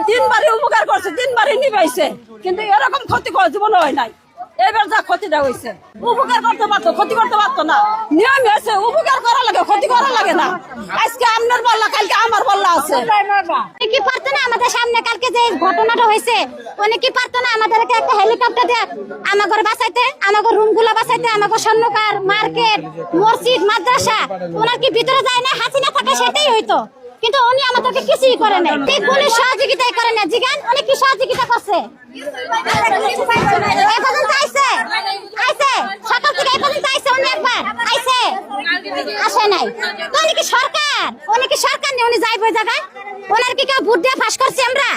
তিনবারই উপকার করছে, তিনবারই নিবাইছে, কিন্তু এরকম ক্ষতি করে জীবন হয় নাই। এবার যা ক্ষতিটা হয়েছে, উপকার করতে পারতো, ক্ষতি করতে পারতো না। নিয়ম হয়েছে উপকার করা লাগে, ক্ষতি করা লাগে না। আজকে আপনার বললা, কালকে আমার বললা আছে। কি পারতো না আমাদের সামনে কালকে যে ঘটনাটা হয়েছে, উনি কি পারতো না আমাদেরকে একটা হেলিকপ্টার দিয়ে আমাদের বাঁচাইতে, আমাদের রুম গুলা বাঁচাইতে, আমাদের স্বর্ণকার মার্কেট মসজিদ মাদ্রাসা ওনার কি ভিতরে যায় না? হাসিনা থাকে সেটাই হইতো, কিন্তু উনি আমাদেরকে কিছুই করে নাই। ঠিক উনি সহযোগিতাই করে না। জিগান উনি কি সহযোগিতা করছে? এই পর্যন্ত আইছে, আইছে সকাল থেকে এই পর্যন্ত আইছে, উনি একবার আইছে, আসে নাই। তো উনি কি সরকার? উনি কি সরকার নেই? উনি যাইব ওই জায়গায়? ওনার কি কেউ ভোট দিয়ে ফাঁস করছি আমরা?